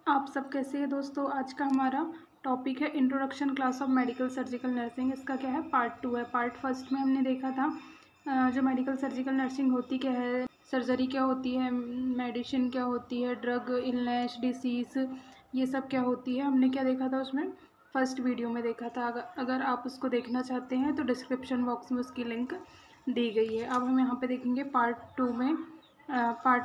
आप सब कैसे हैं दोस्तों। आज का हमारा टॉपिक है introduction class of medical surgical nursing. इसका क्या है, पार्ट 2 है। पार्ट फर्स्ट में हमने देखा था जो मेडिकल सर्जिकल नर्सिंग होती क्या है, सर्जरी क्या होती है, मेडिसिन क्या होती है, ड्रग, इलनेस, डिसीज़, ये सब क्या होती है, हमने क्या देखा था उसमें फर्स्ट वीडियो में देखा था। अगर आप उसको देखना चाहते हैं तो डिस्क्रिप्शन बॉक्स में उसकी लिंक दी गई है। अब हम यहाँ पे देखेंगे पार्ट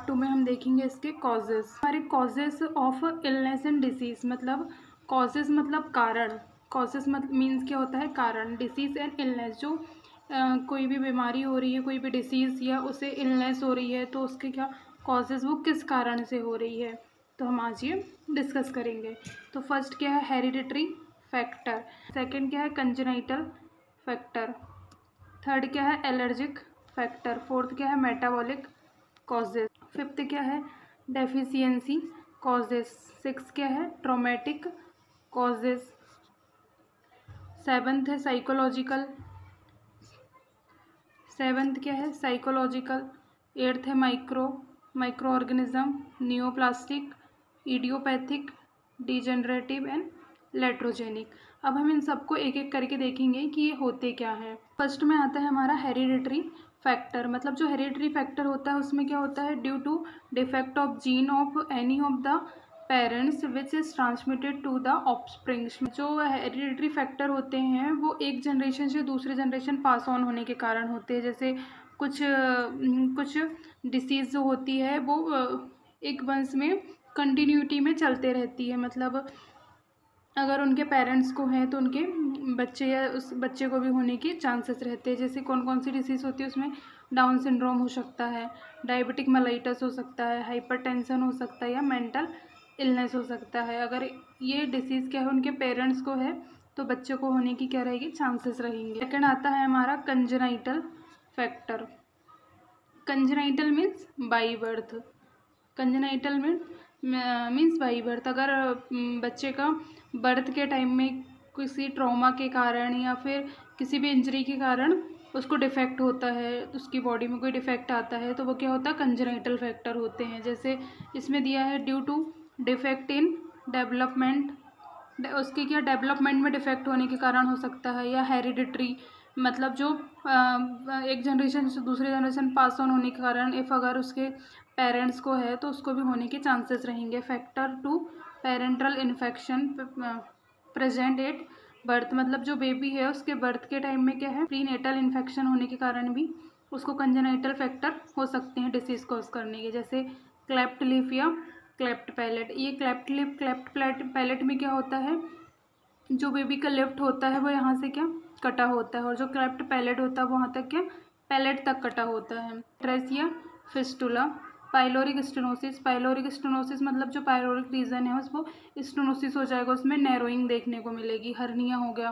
टू में हम देखेंगे इसके कॉजेज़। हमारे causes of illness and disease, मतलब कॉजेज़ मतलब कारण, कॉजेज़ मतलब मीन्स क्या होता है, कारण। डिसीज़ एंड इलनेस, जो कोई भी बीमारी हो रही है, कोई भी डिसीज़ या उसे इलनेस हो रही है तो उसके क्या कॉजेज़, वो किस कारण से हो रही है, तो हम आज ये डिस्कस करेंगे। तो फर्स्ट क्या है, हेरिडिटरी फैक्टर। सेकंड क्या है, कंजेनाइटल फैक्टर। थर्ड क्या है, एलर्जिक फैक्टर। फोर्थ क्या है, मेटाबॉलिक कॉजेज। फिफ्थ क्या है, डेफिशिएंसी कॉजेज। सिक्स क्या है, ट्रॉमेटिक कॉजेज। सेवन्थ है साइकोलॉजिकल। एट्थ है micro organism, neoplastic, idiopathic, degenerative and iatrogenic. अब हम इन सबको एक एक करके देखेंगे कि ये होते क्या हैं। फर्स्ट में आता है हमारा हेरिडिटरी फैक्टर। मतलब जो हेरिडिटरी फैक्टर होता है उसमें क्या होता है, due to defect of gene of any of the parents which is transmitted to the offsprings. जो हेरिडिटरी फैक्टर होते हैं वो एक जनरेशन से दूसरे जनरेशन पास ऑन होने के कारण होते हैं। जैसे कुछ डिसीज़ जो होती है वो एक वंश में कंटिन्यूटी में चलते रहती है। मतलब अगर उनके पेरेंट्स को है तो उनके बच्चे या उस बच्चे को भी होने के चांसेस रहते हैं। जैसे कौन कौन सी डिसीज़ होती है उसमें, डाउन सिंड्रोम हो सकता है, डायबिटिक मेलाइटस हो सकता है, हाइपरटेंशन हो सकता है, या मेंटल इलनेस हो सकता है। अगर ये डिसीज़ क्या है उनके पेरेंट्स को है तो बच्चे को होने की क्या रहेगी, चांसेस रहेंगे। सेकंड आता है हमारा congenital factor. Congenital means by birth. Congenital means by birth. अगर बच्चे का बर्थ के टाइम में किसी ट्रॉमा के कारण या फिर किसी भी इंजरी के कारण उसको डिफेक्ट होता है, उसकी बॉडी में कोई डिफेक्ट आता है तो वो क्या होता है, कंजेनाइटल फैक्टर होते हैं। जैसे इसमें दिया है due to defect in development, उसके क्या डेवलपमेंट में डिफेक्ट होने के कारण हो सकता है, या हेरिडिटरी, मतलब जो एक जनरेशन से दूसरे जनरेशन पास ऑन होने के कारण, इफ़ अगर उसके पेरेंट्स को है तो उसको भी होने के चांसेस रहेंगे। Factor to parental infection present at birth, मतलब जो बेबी है उसके बर्थ के टाइम में क्या है, प्रीनेटल इन्फेक्शन होने के कारण भी उसको कंजेनाइटल फैक्टर हो सकते हैं डिसीज़ कॉज करने के। जैसे क्लेफ्ट लिप या क्लेफ्ट पैलेट। ये क्लेफ्ट पैलेट में क्या होता है, जो बेबी का लेफ्ट होता है वो यहाँ से क्या कटा होता है, और जो क्लेफ्ट पैलेट होता है वहाँ तक क्या पैलेट तक कटा होता है। Trachea fistula. पाइलोरिक स्टेनोसिस मतलब जो पाइलोरिक रीजन है उसको स्टेनोसिस हो जाएगा, उसमें नैरोइंग देखने को मिलेगी। हर्निया हो गया,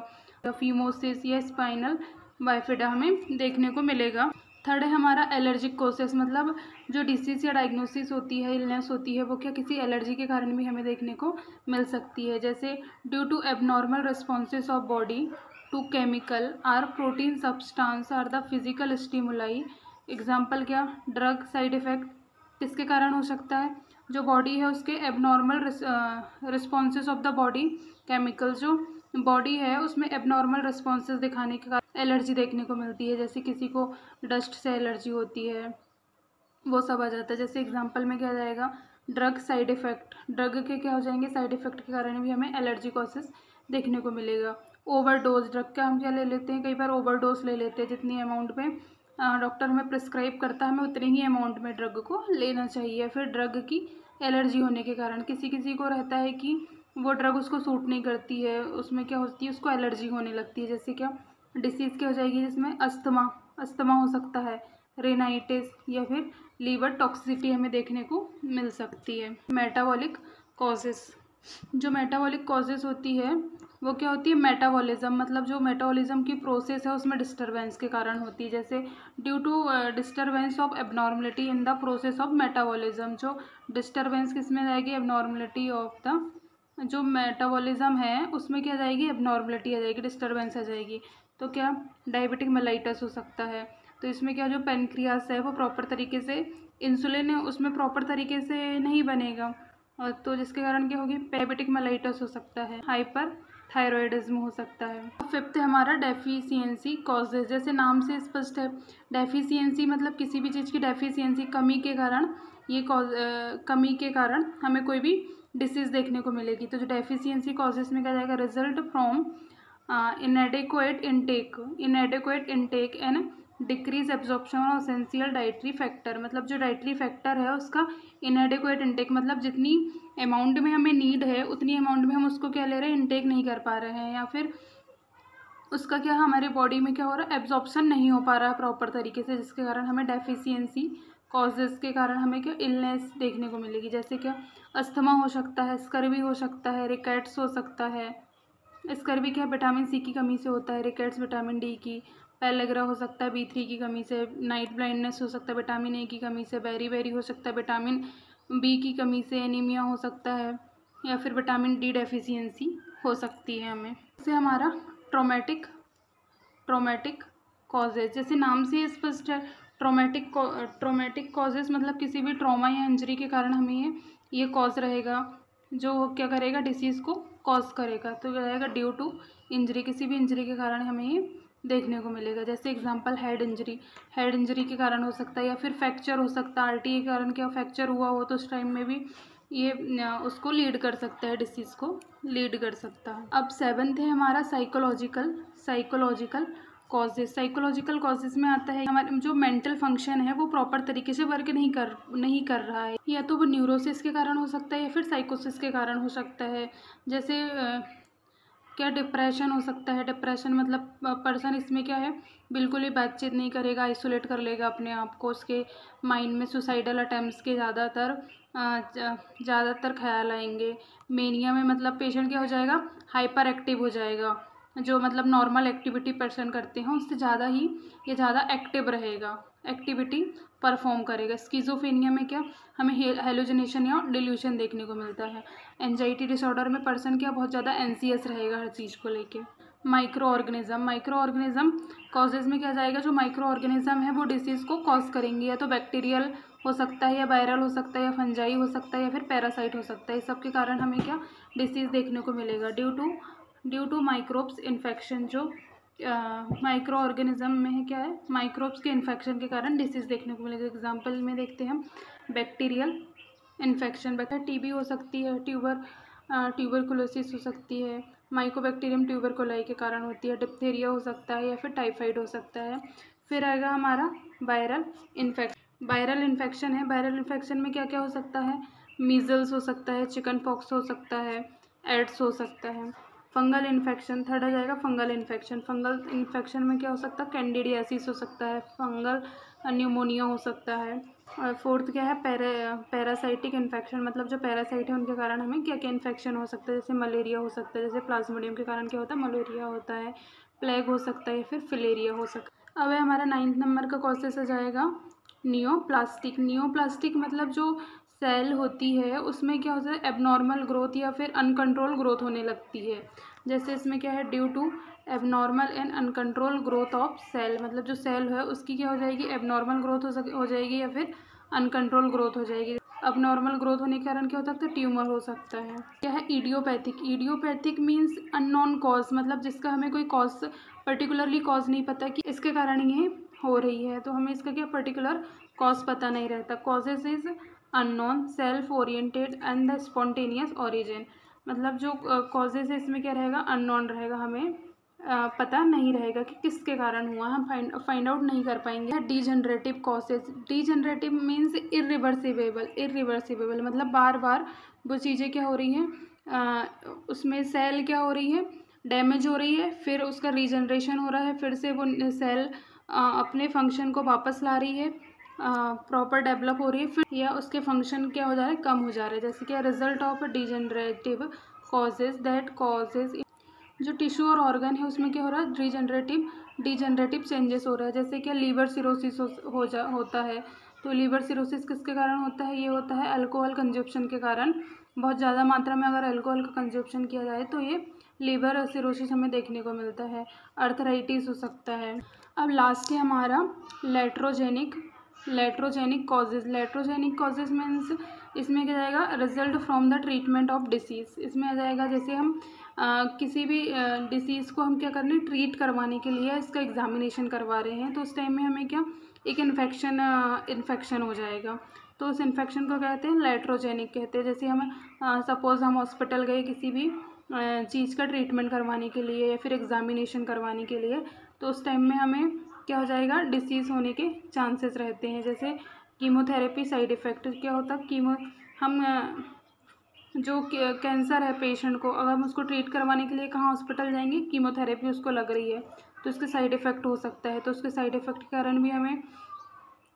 फीमोसिस या स्पाइनल बाइफिडा हमें देखने को मिलेगा। थर्ड है हमारा एलर्जिक कोसेस, मतलब जो डिसीज़ या डायग्नोसिस होती है, इलनेस होती है, वो क्या किसी एलर्जी के कारण भी हमें देखने को मिल सकती है। जैसे due to abnormal responses of body to chemical or protein substance or the physical stimuli. Example क्या, ड्रग साइड इफ़ेक्ट किसके कारण हो सकता है, जो बॉडी है उसके abnormal responses of the body chemicals, जो बॉडी है उसमें एबनॉर्मल रिस्पॉन्सेस दिखाने के कारण एलर्जी देखने को मिलती है। जैसे किसी को डस्ट से एलर्जी होती है, वो सब आ जाता है। जैसे एग्जांपल में क्या आ जाएगा, ड्रग साइड इफ़ेक्ट, ड्रग के क्या हो जाएंगे, साइड इफ़ेक्ट के कारण भी हमें एलर्जी कॉसेस देखने को मिलेगा। ओवरडोज, ड्रग का हम क्या ले लेते हैं, कई बार ओवरडोज ले लेते हैं। जितनी अमाउंट में डॉक्टर हमें प्रिस्क्राइब करता है हमें उतनी ही अमाउंट में ड्रग को लेना चाहिए। फिर ड्रग की एलर्जी होने के कारण किसी किसी को रहता है कि वो ड्रग उसको सूट नहीं करती है, उसमें क्या होती है, उसको एलर्जी होने लगती है। जैसे क्या डिसीज़ क्या हो जाएगी, जिसमें अस्थमा हो सकता है, रेनाइटिस, या फिर लीवर टॉक्सिसिटी हमें देखने को मिल सकती है। मेटाबॉलिक कॉजेस, जो मेटाबॉलिक कॉजेस होती है वो क्या होती है, मेटाबॉलिज्म, मतलब जो मेटाबॉलिज्म की प्रोसेस है उसमें डिस्टर्बेंस के कारण होती है। जैसे due to disturbance of abnormality in the process of metabolism, जो डिस्टर्बेंस किस में जाएगी, एबनॉर्मलिटी ऑफ द, जो मेटाबॉलिज्म है उसमें क्या जाएगी, एबनॉर्मलिटी आ जाएगी, डिस्टर्बेंस आ जाएगी। तो क्या डायबिटिक मेलाइटस हो सकता है। तो इसमें क्या, जो पेनक्रियास है वो प्रॉपर तरीके से, इंसुलिन उसमें प्रॉपर तरीके से नहीं बनेगा, और तो जिसके कारण क्या होगी, डायबिटिक मेलाइटस हो सकता है, हाइपर थायराइडिज्म हो सकता है। फिफ्थ है हमारा डेफिशिएंसी कॉजेज। जैसे नाम से स्पष्ट है, डेफिशिएंसी मतलब किसी भी चीज़ की डेफिशिएंसी, कमी के कारण, ये कमी के कारण हमें कोई भी डिसीज़ देखने को मिलेगी। तो जो डेफिशिएंसी कॉजेज में क्या जाएगा, result from inadequate intake and decrease absorption of essential dietary factor. मतलब जो डाइटरी फैक्टर है उसका इनएडिक्वेट इंटेक, मतलब जितनी अमाउंट में हमें नीड है उतनी अमाउंट में हम उसको क्या ले रहे हैं, इंटेक नहीं कर पा रहे हैं, या फिर उसका क्या हमारी बॉडी में क्या हो रहा है, एब्जॉर्प्शन नहीं हो पा रहा है प्रॉपर तरीके से, जिसके कारण हमें डेफिशिएंसी कॉजेज़ के कारण हमें क्या इलनेस देखने को मिलेगी। जैसे क्या अस्थमा हो सकता है, स्कर्वी हो सकता है, रिकेट्स हो सकता है। स्कर्वी क्या विटामिन सी की कमी से होता है, रिकेट्स विटामिन डी की, पेलेग्रा हो सकता है B3 की कमी से, नाइट ब्लाइंडनेस हो सकता है विटामिन ए की कमी से, बेरी हो सकता है विटामिन बी की कमी से, एनीमिया हो सकता है, या फिर विटामिन डी डेफिशिएंसी हो सकती है हमें। जैसे हमारा ट्रोमेटिक कॉजेज, जैसे नाम से स्पष्ट है, ट्रोमेटिक कॉजेज मतलब किसी भी ट्रॉमा या इंजरी के कारण हमें ये कॉज रहेगा, जो क्या करेगा, डिसीज़ को कॉज करेगा। तो क्या रहेगा, ड्यू टू इंजरी, किसी भी इंजरी के कारण हमें ये देखने को मिलेगा। जैसे एग्जांपल हेड इंजरी के कारण हो सकता है, या फिर फ्रैक्चर हो सकता है, RTA के कारण क्या फ्रैक्चर हुआ हो तो उस टाइम में भी ये उसको लीड कर सकता है, डिसीज़ को लीड कर सकता है। अब सेवन्थ है हमारा साइकोलॉजिकल साइकोलॉजिकल कॉजेज में आता है हमारे जो मेंटल फंक्शन है वो प्रॉपर तरीके से वर्क नहीं कर रहा है, या तो वो न्यूरोसिस के कारण हो सकता है या फिर साइकोसिस के कारण हो सकता है। जैसे क्या डिप्रेशन हो सकता है, डिप्रेशन मतलब पर्सन इसमें क्या है, बिल्कुल ही बातचीत नहीं करेगा, आइसोलेट कर लेगा अपने आप को, उसके माइंड में सुसाइडल अटैम्प्ट्स के ज़्यादातर ख्याल आएंगे। मेनिया में मतलब पेशेंट क्या हो जाएगा, हाइपर एक्टिव हो जाएगा, जो मतलब नॉर्मल एक्टिविटी पर्सन करते हैं उससे ज़्यादा ही ये ज़्यादा एक्टिव रहेगा, एक्टिविटी परफॉर्म करेगा। स्किज़ोफ्रेनिया में क्या हमें हेलुसिनेशन या डिल्यूशन देखने को मिलता है। एंजाइटी डिसऑर्डर में पर्सन क्या बहुत ज़्यादा एंसियस रहेगा हर चीज़ को लेके। माइक्रो ऑर्गेनिज्म कॉजेज़ में क्या जाएगा, जो माइक्रो ऑर्गेनिज्म है वो डिसीज़ को कॉज करेंगे, या तो बैक्टीरियल हो सकता है, या वायरल हो सकता है, या फंजाई हो सकता है, या फिर पैरासाइट हो सकता है। इस सब के कारण हमें क्या डिसीज़ देखने को मिलेगा ड्यू टू माइक्रोब्स इन्फेक्शन। जो माइक्रो ऑर्गेनिज्म में है क्या है, माइक्रोब्स के इन्फेक्शन के कारण डिसीज़ देखने को मिलेगा। एग्जाम्पल में देखते हैं हम, बैक्टीरियल इन्फेक्शन, TB हो सकती है, ट्यूबरकुलोसिस हो सकती है, माइकोबैक्टीरियम ट्यूबरकुलाई के कारण होती है, डिप्थीरिया हो सकता है, या फिर टाइफाइड हो सकता है। फिर आएगा हमारा वायरल इन्फेक्शन है। वायरल इन्फेक्शन में क्या क्या हो सकता है, मीजल्स हो सकता है, चिकन पॉक्स हो सकता है, एड्स हो सकता है। फंगल इन्फेक्शन, थर्ड आ जाएगा फंगल इन्फेक्शन में क्या हो सकता है, कैंडिडियासिस हो सकता है, फंगल न्यूमोनिया हो सकता है। और फोर्थ क्या है, पैरासाइटिक इन्फेक्शन, मतलब जो पैरासाइट है उनके कारण हमें क्या क्या इन्फेक्शन हो सकता है, जैसे मलेरिया हो सकता है, जैसे प्लाज्मोडियम के कारण क्या होता है, मलेरिया होता है, प्लेग हो सकता है, या फिर फिलेरिया हो सकता है। अब है हमारा 9th नंबर का कॉजेस आ जाएगा नियोप्लास्टिक मतलब जो सेल होती है उसमें क्या होता है, एबनॉर्मल ग्रोथ या फिर अनकंट्रोल ग्रोथ होने लगती है। जैसे इसमें क्या है, due to abnormal and uncontrol growth of cell, मतलब जो सेल है उसकी क्या हो जाएगी, एबनॉर्मल ग्रोथ हो जाएगी, या फिर अनकंट्रोल ग्रोथ हो जाएगी। अबनॉर्मल ग्रोथ होने के कारण क्या हो सकता है, ट्यूमर हो सकता है। क्या है, इडियोपैथिक मीन्स अननोन कॉज, मतलब जिसका हमें कोई कॉज पर्टिकुलरली कॉज नहीं पता कि इसके कारण ये हो रही है, तो हमें इसका क्या पर्टिकुलर कॉज पता नहीं रहता। Causes is unknown, self oriented and the spontaneous origin, मतलब जो कॉजेज है इसमें क्या रहेगा, अननोन रहेगा, हमें पता नहीं रहेगा कि किसके कारण हुआ, हम फाइंड आउट नहीं कर पाएंगे। Degenerative causes, degenerative means irreversible, मतलब बार बार वो चीज़ें क्या हो रही हैं, उसमें सेल क्या हो रही है, डैमेज हो रही है, फिर उसका रीजनरेशन हो रहा है, फिर से वो सेल अपने फंक्शन को वापस ला रही है, प्रॉपर डेवलप हो रही है, फिर या उसके फंक्शन क्या हो जा रहा है, कम हो जा रहा है। जैसे कि रिजल्ट ऑफ डीजनरेटिव कॉजेज जो टिश्यू और ऑर्गन है उसमें क्या हो रहा है, डीजनरेटिव चेंजेस हो रहा है। जैसे क्या लीवर सिरोसिस होता है, तो लीवर सिरोसिस किसके कारण होता है, ये होता है अल्कोहल कंजप्शन के कारण। बहुत ज़्यादा मात्रा में अगर अल्कोहल का कंजप्शन किया जाए तो ये लीवर सिरोसिस हमें देखने को मिलता है। अर्थराइटिस हो सकता है। अब लास्ट है हमारा लेट्रोजेनिक कॉजेज मीन्स इसमें क्या जाएगा, result from the treatment of disease. इसमें आ जाएगा जैसे हम किसी भी डिसीज़ को हम क्या कर रहे हैं, ट्रीट करवाने के लिए इसका एग्जामिनेशन करवा रहे हैं, तो उस टाइम में हमें क्या एक इन्फेक्शन हो जाएगा, तो उस इन्फेक्शन को कहते हैं लेट्रोजेनिक कहते हैं। जैसे हम सपोज़ हम हॉस्पिटल गए किसी भी चीज़ का ट्रीटमेंट करवाने के लिए या फिर एग्जामिनेशन करवाने के लिए, तो उस टाइम में हमें क्या हो जाएगा, डिसीज़ होने के चांसेस रहते हैं। जैसे कीमोथेरेपी साइड इफ़ेक्ट क्या होता है, हम जो कैंसर है पेशेंट को, अगर हम उसको ट्रीट करवाने के लिए कहाँ हॉस्पिटल जाएंगे, कीमोथेरेपी उसको लग रही है तो उसके साइड इफ़ेक्ट हो सकता है, तो उसके साइड इफ़ेक्ट के कारण भी हमें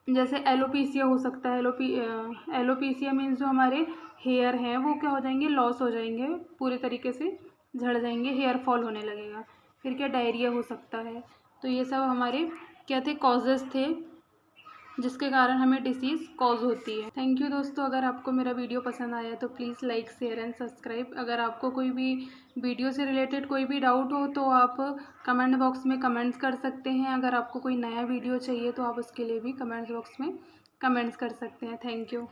जैसे एलोपीसिया हो सकता है। एलोपीसिया मीन्स जो हमारे हेयर हैं वो क्या हो जाएंगे, लॉस हो जाएंगे, पूरे तरीके से झड़ जाएंगे, हेयर फॉल होने लगेगा। फिर क्या डायरिया हो सकता है। तो ये सब हमारे क्या थे, कॉजेज़ थे जिसके कारण हमें डिसीज़ कॉज होती है। थैंक यू दोस्तों, अगर आपको मेरा वीडियो पसंद आया तो please like share and subscribe. अगर आपको कोई भी वीडियो से रिलेटेड कोई भी डाउट हो तो आप कमेंट बॉक्स में कमेंट्स कर सकते हैं। अगर आपको कोई नया वीडियो चाहिए तो आप उसके लिए भी कमेंट बॉक्स में कमेंट्स कर सकते हैं। Thank you.